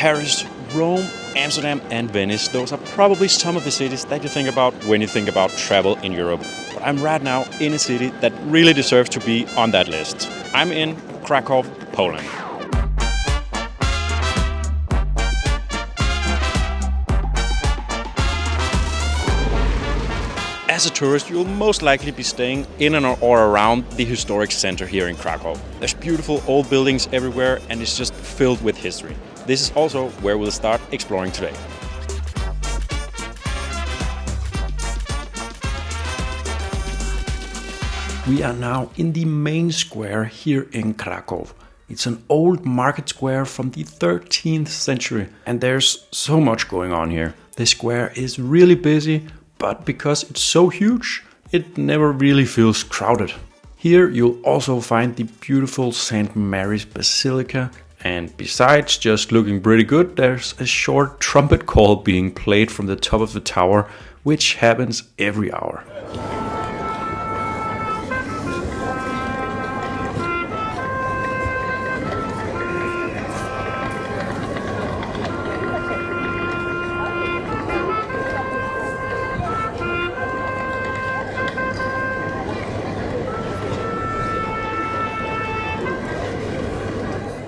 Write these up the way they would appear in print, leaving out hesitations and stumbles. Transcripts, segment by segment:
Paris, Rome, Amsterdam and Venice, those are probably some of the cities that you think about when you think about travel in Europe. But I'm right now in a city that really deserves to be on that list. I'm in Krakow, Poland. As a tourist, you'll most likely be staying in and or around the historic center here in Krakow. There's beautiful old buildings everywhere and it's just filled with history. This is also where we'll start exploring today. We are now in the main square here in Krakow. It's an old market square from the 13th century and there's so much going on here. The square is really busy, but because it's so huge, it never really feels crowded. Here you'll also find the beautiful St. Mary's Basilica, and besides just looking pretty good, there's a short trumpet call being played from the top of the tower, which happens every hour.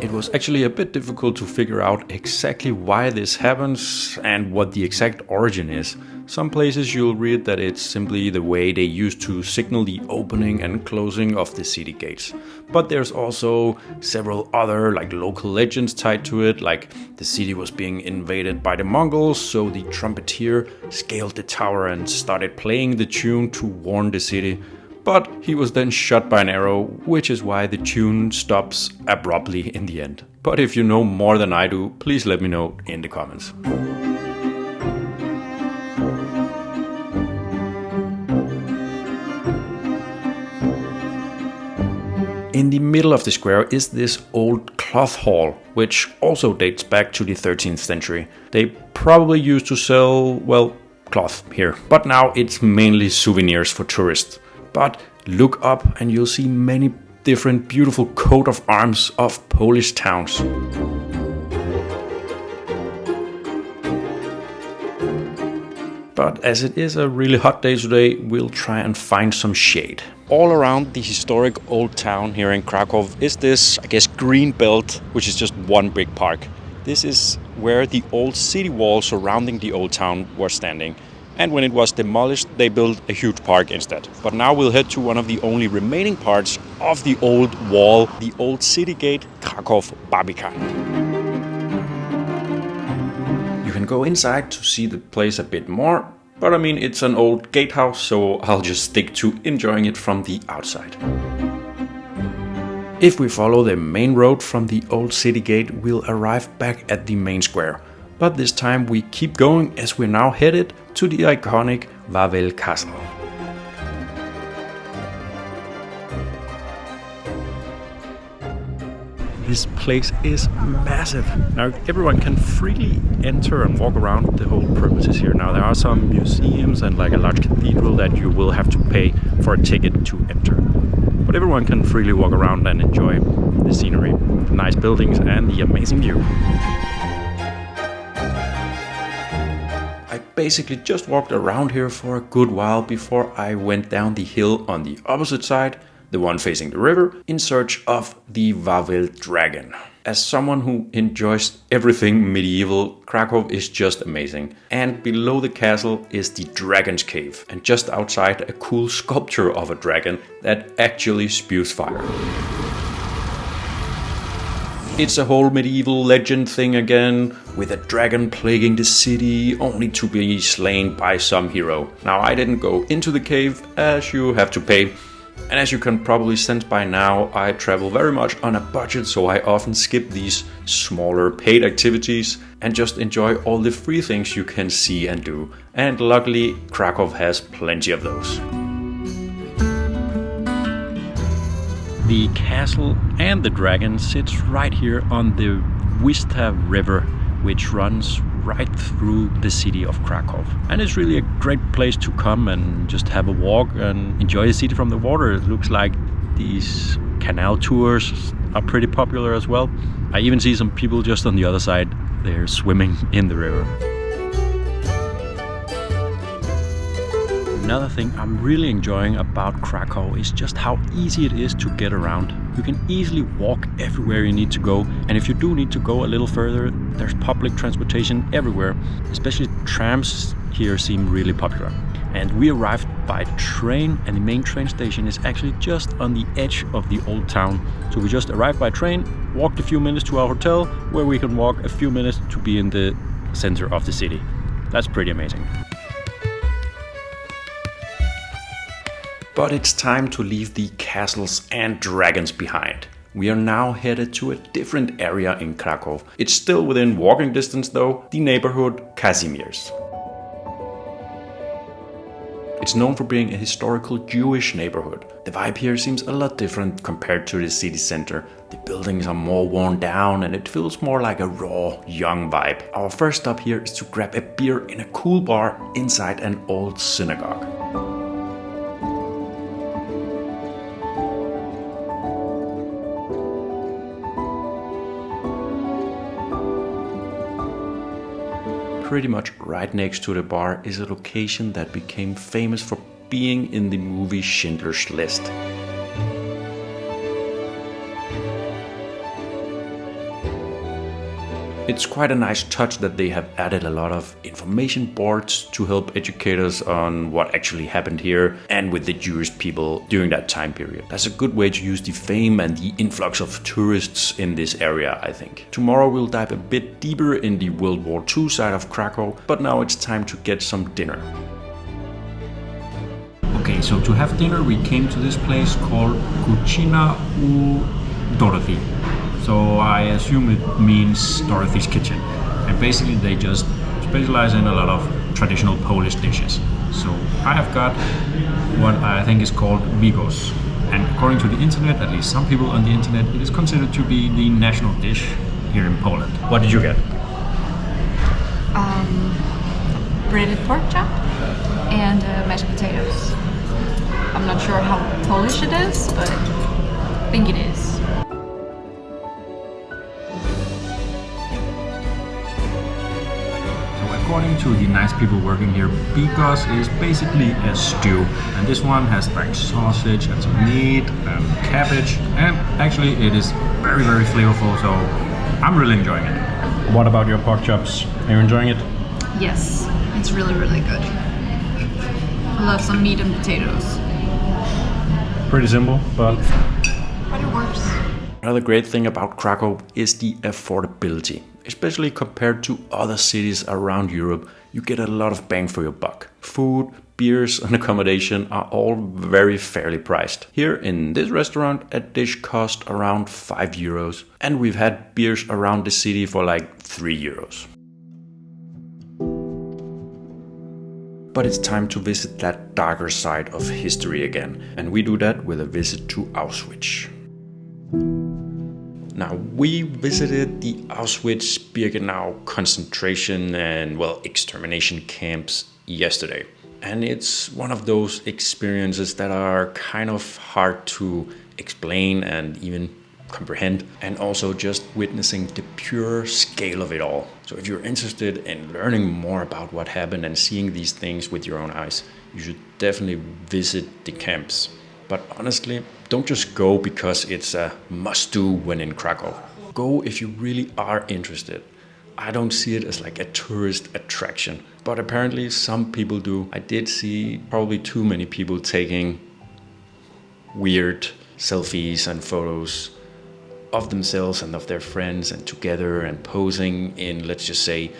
It was actually a bit difficult to figure out exactly why this happens and what the exact origin is. Some places you'll read that it's simply the way they used to signal the opening and closing of the city gates. But there's also several other local legends tied to it, like the city was being invaded by the Mongols, so the trumpeter scaled the tower and started playing the tune to warn the city. But he was then shot by an arrow, which is why the tune stops abruptly in the end. But if you know more than I do, please let me know in the comments. In the middle of the square is this old cloth hall, which also dates back to the 13th century. They probably used to sell, cloth here, but now it's mainly souvenirs for tourists. But look up and you'll see many different beautiful coat of arms of Polish towns. But as it is a really hot day today, we'll try and find some shade. All around the historic old town here in Krakow is this, green belt, which is just one big park. This is where the old city wall surrounding the old town was standing. And when it was demolished, they built a huge park instead. But now we'll head to one of the only remaining parts of the old wall, the old city gate, Krakow Barbican. You can go inside to see the place a bit more, but it's an old gatehouse, so I'll just stick to enjoying it from the outside. If we follow the main road from the old city gate, we'll arrive back at the main square. But this time we keep going as we're now headed to the iconic Wawel Castle. This place is massive. Now everyone can freely enter and walk around the whole premises here. Now there are some museums and a large cathedral that you will have to pay for a ticket to enter. But everyone can freely walk around and enjoy the scenery, the nice buildings and the amazing view. I basically just walked around here for a good while before I went down the hill on the opposite side, the one facing the river, in search of the Wawel dragon. As someone who enjoys everything medieval, Krakow is just amazing. And below the castle is the Dragon's Cave, and just outside a cool sculpture of a dragon that actually spews fire. It's a whole medieval legend thing again, with a dragon plaguing the city, only to be slain by some hero. Now I didn't go into the cave, as you have to pay. And as you can probably sense by now, I travel very much on a budget, so I often skip these smaller paid activities and just enjoy all the free things you can see and do. And luckily, Krakow has plenty of those. The castle and the dragon sits right here on the Wista River, which runs right through the city of Krakow. And it's really a great place to come and just have a walk and enjoy the city from the water. It looks like these canal tours are pretty popular as well. I even see some people just on the other side they're swimming in the river. Another thing I'm really enjoying about Krakow is just how easy it is to get around. You can easily walk everywhere you need to go, and if you do need to go a little further, there's public transportation everywhere. Especially trams here seem really popular. And we arrived by train, and the main train station is actually just on the edge of the old town. So we just arrived by train, walked a few minutes to our hotel, where we can walk a few minutes to be in the center of the city. That's pretty amazing. But it's time to leave the castles and dragons behind. We are now headed to a different area in Krakow. It's still within walking distance though, the neighborhood Kazimierz. It's known for being a historical Jewish neighborhood. The vibe here seems a lot different compared to the city center. The buildings are more worn down and it feels more like a raw, young vibe. Our first stop here is to grab a beer in a cool bar inside an old synagogue. Pretty much right next to the bar is a location that became famous for being in the movie Schindler's List. It's quite a nice touch that they have added a lot of information boards to help educate us on what actually happened here and with the Jewish people during that time period. That's a good way to use the fame and the influx of tourists in this area, I think. Tomorrow we'll dive a bit deeper in the World War II side of Krakow, but now it's time to get some dinner. Okay, so to have dinner we came to this place called Cucina u Dorothy. So I assume it means Dorothy's Kitchen. And basically they just specialize in a lot of traditional Polish dishes. So I have got what I think is called Vigos. And according to the internet, at least some people on the internet, it is considered to be the national dish here in Poland. What did you get? Breaded pork chop and mashed potatoes. I'm not sure how Polish it is, but I think it is. According to the nice people working here, bigos is basically a stew, and this one has like sausage and some meat and cabbage, and actually it is very flavorful, so I'm really enjoying it. What about your pork chops? Are you enjoying it? Yes, it's really good. I love some meat and potatoes. Pretty simple, but it works. Another great thing about Krakow is the affordability. Especially compared to other cities around Europe, you get a lot of bang for your buck. Food, beers and accommodation are all very fairly priced. Here in this restaurant, a dish cost around 5 euros, and we've had beers around the city for like 3 euros. But it's time to visit that darker side of history again, and we do that with a visit to Auschwitz. Now, we visited the Auschwitz-Birkenau concentration and, extermination camps yesterday. And it's one of those experiences that are kind of hard to explain and even comprehend, and also just witnessing the pure scale of it all. So if you're interested in learning more about what happened and seeing these things with your own eyes, you should definitely visit the camps. But honestly, don't just go because it's a must-do when in Krakow. Go if you really are interested. I don't see it as like a tourist attraction, but apparently some people do. I did see probably too many people taking weird selfies and photos of themselves and of their friends and together and posing in, let's just say,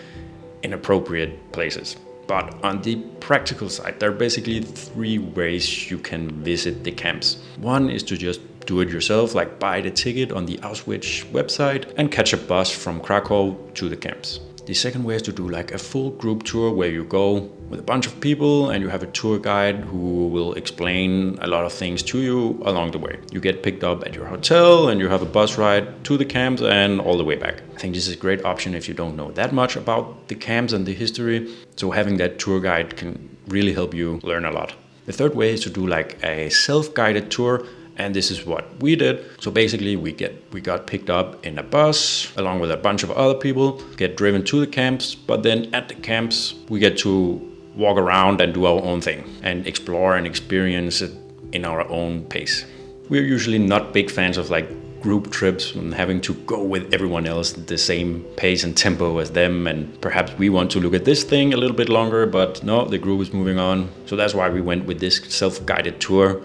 inappropriate places. But on the practical side, there are basically 3 ways you can visit the camps. One is to just do it yourself, like buy the ticket on the Auschwitz website and catch a bus from Krakow to the camps. The second way is to do like a full group tour where you go with a bunch of people and you have a tour guide who will explain a lot of things to you along the way. You get picked up at your hotel and you have a bus ride to the camps and all the way back. I think this is a great option if you don't know that much about the camps and the history. So having that tour guide can really help you learn a lot. The third way is to do like a self-guided tour And this is what we did. So basically we got picked up in a bus along with a bunch of other people, get driven to the camps, but then at the camps we get to walk around and do our own thing and explore and experience it in our own pace. We're usually not big fans of like group trips and having to go with everyone else at the same pace and tempo as them, and perhaps we want to look at this thing a little bit longer, but no, the group is moving on. So that's why we went with this self-guided tour,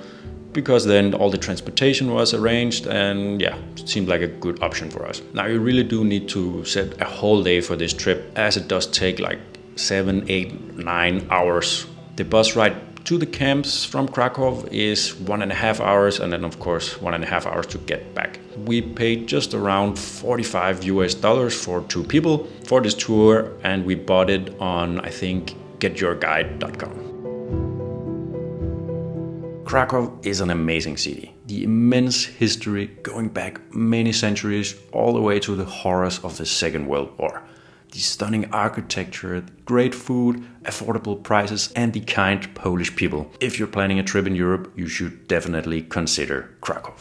because then all the transportation was arranged and yeah, it seemed like a good option for us. Now you really do need to set a whole day for this trip, as it does take like 7, 8, 9 hours. The bus ride to the camps from Krakow is 1.5 hours, and then of course 1.5 hours to get back. We paid just around $45 for 2 people for this tour, and we bought it on, I think, getyourguide.com. Krakow is an amazing city. The immense history going back many centuries, all the way to the horrors of the Second World War. The stunning architecture, great food, affordable prices, and the kind Polish people. If you're planning a trip in Europe, you should definitely consider Krakow.